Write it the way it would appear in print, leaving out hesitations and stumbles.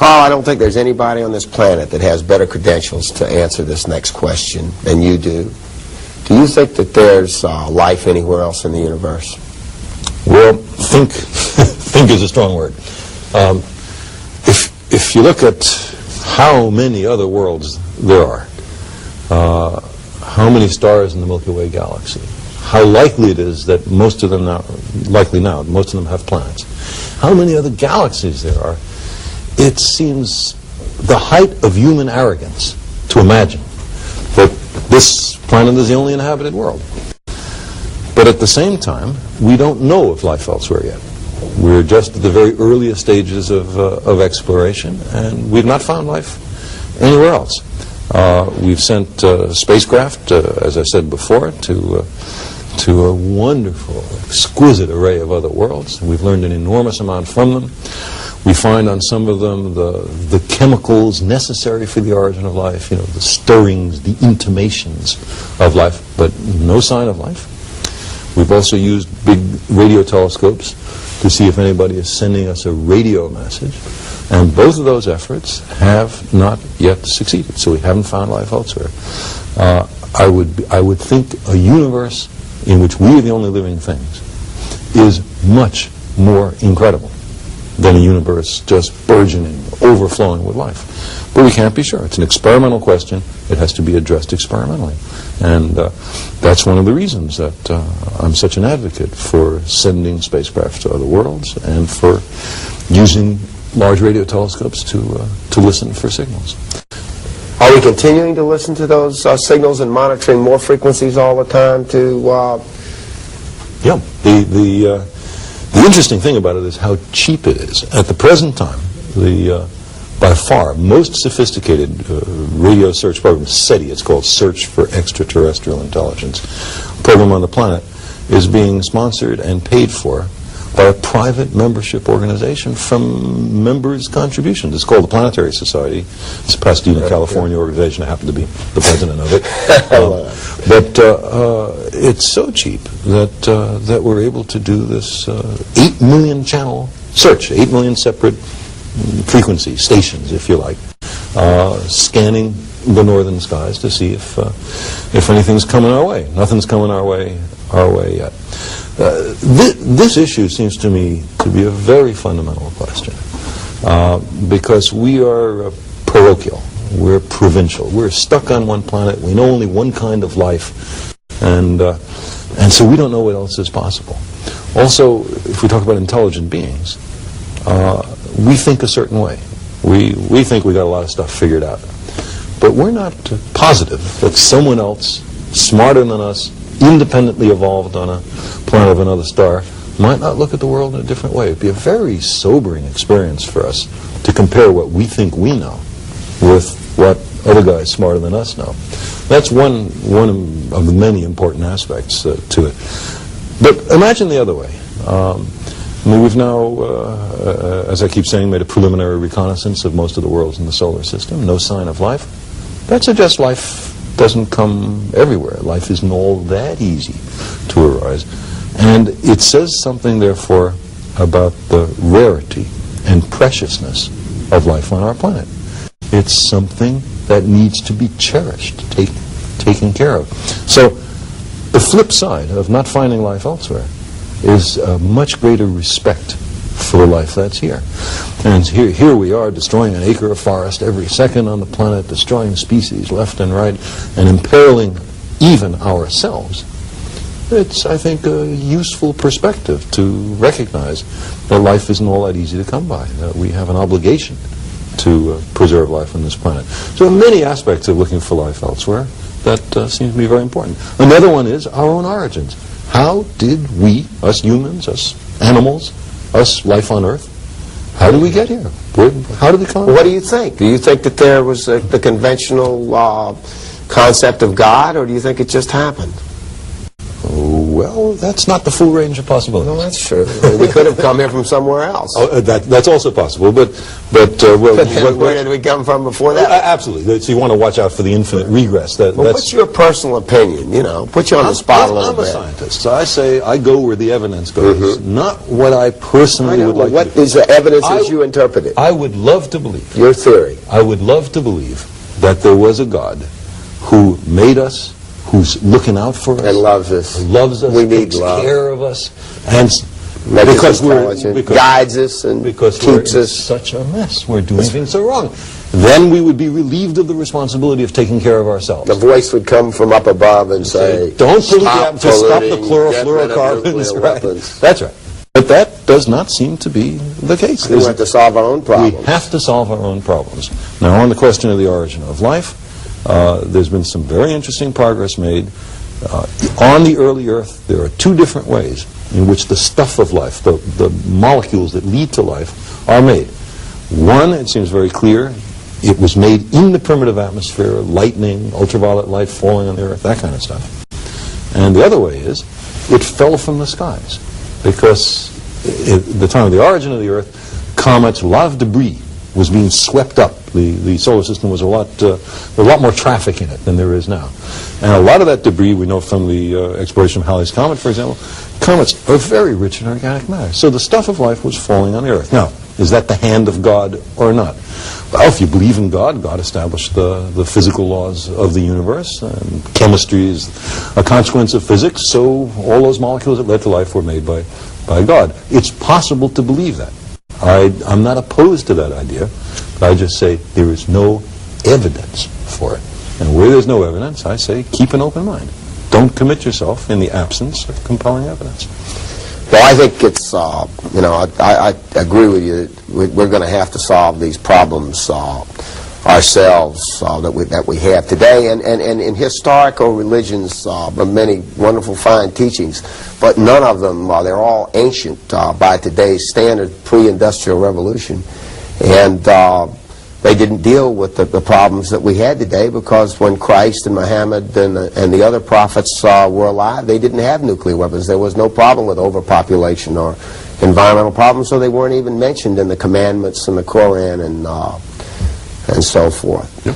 Carl, I don't think there's anybody on this planet that has better credentials to answer this next question than you do. Do you think that there's life anywhere else in the universe? Well, think is a strong word. If you look at how many other worlds there are, how many stars in the Milky Way galaxy, how likely it is that most of them most of them have planets, how many other galaxies there are, it seems the height of human arrogance to imagine that this planet is the only inhabited world. But at the same time, we don't know of life elsewhere yet. We're just at the very earliest stages of exploration, and we've not found life anywhere else. We've sent spacecraft, as I said before, to a wonderful, exquisite array of other worlds. We've learned an enormous amount from them. We find on some of them the chemicals necessary for the origin of life, the stirrings, the intimations of life, but no sign of life. We've also used big radio telescopes to see if anybody is sending us a radio message, and both of those efforts have not yet succeeded, so we haven't found life elsewhere. I would think a universe in which we are the only living things is much more incredible than a universe just burgeoning, overflowing with life. But we can't be sure. It's an experimental question. It has to be addressed experimentally. And that's one of the reasons that I'm such an advocate for sending spacecraft to other worlds and for using large radio telescopes to listen for signals. Are we continuing to listen to those signals and monitoring more frequencies all the time Yeah. The interesting thing about it is how cheap it is. At the present time, by far most sophisticated radio search program, SETI, it's called Search for Extraterrestrial Intelligence, program on the planet, is being sponsored and paid for by a private membership organization from members' contributions. It's called the Planetary Society. It's a Pasadena, California organization. I happen to be the president of it. But it's so cheap that we're able to do this 8 million channel search, 8 million separate frequency stations, if you like, scanning the northern skies to see if anything's coming our way. Nothing's coming our way yet. This issue seems to me to be a very fundamental question because we are parochial, we're provincial, we're stuck on one planet, we know only one kind of life, and so we don't know what else is possible. Also, if we talk about intelligent beings, we think a certain way. We think we got a lot of stuff figured out, but we're not positive that someone else, smarter than us, independently evolved on a planet of another star, might not look at the world in a different way. It'd be a very sobering experience for us to compare what we think we know with what other guys smarter than us know. That's one of the many important aspects to it. But imagine the other way. We've now, as I keep saying, made a preliminary reconnaissance of most of the worlds in the solar system. No sign of life. That suggests life doesn't come everywhere. Life isn't all that easy to arise. And it says something, therefore, about the rarity and preciousness of life on our planet. It's something that needs to be cherished, taken care of. So the flip side of not finding life elsewhere is a much greater respect for the life that's here. And here we are destroying an acre of forest every second on the planet, destroying species left and right, and imperiling even ourselves. It's, I think, a useful perspective to recognize that life isn't all that easy to come by, that we have an obligation to preserve life on this planet. So there are many aspects of looking for life elsewhere that seem to be very important. Another one is our own origins. How did we, us humans, us animals, us life on Earth, how did we get here? How did we come? What do you think? Do you think that there was the conventional concept of God, or do you think it just happened? Well, Well, that's not the full range of possibilities. Well, that's true. We could have come here from somewhere else. Oh, that's also possible, but where did we come from before that? Absolutely. So you want to watch out for the infinite regress. What's your personal opinion? You know, put you on the spot a little bit. I'm a scientist, so I say I go where the evidence goes, not what I personally would like to do. What is the evidence as you interpret it? I would love to believe. Your theory. I would love to believe that there was a God who made us, who's looking out for us, and loves us. We need takes love. care of us, and because guides us and keeps us. Such a mess. We're doing things so wrong. Then we would be relieved of the responsibility of taking care of ourselves. The voice would come from up above and say, "Don't pollute the atmosphere. Stop the chlorofluorocarbons." Right. That's right. But that does not seem to be the case. We have to solve our own problems. We have to solve our own problems. Now, on the question of the origin of life, there's been some very interesting progress made. On the early Earth, there are two different ways in which the stuff of life, the molecules that lead to life, are made. One, it seems very clear, it was made in the primitive atmosphere, lightning, ultraviolet light falling on the Earth, that kind of stuff. And the other way is, it fell from the skies. Because at the time of the origin of the Earth, comets, a lot of debris was being swept up. The solar system was a lot more traffic in it than there is now. And a lot of that debris, we know from the exploration of Halley's Comet, for example, comets are very rich in organic matter. So the stuff of life was falling on the Earth. Now, is that the hand of God or not? Well, if you believe in God, God established the physical laws of the universe, and chemistry is a consequence of physics, so all those molecules that led to life were made by God. It's possible to believe that. I'm not opposed to that idea, but I just say there is no evidence for it. And where there's no evidence, I say keep an open mind. Don't commit yourself in the absence of compelling evidence. Well, I think it's, I agree with you. We're going to have to solve these problems ourselves that we have today. And in historical religions, many wonderful, fine teachings, but none of them, they're all ancient by today's standard, pre-industrial revolution. And they didn't deal with the problems that we had today, because when Christ and Muhammad and the other prophets were alive, they didn't have nuclear weapons. There was no problem with overpopulation or environmental problems, so they weren't even mentioned in the commandments and the Quran and so forth. Yep.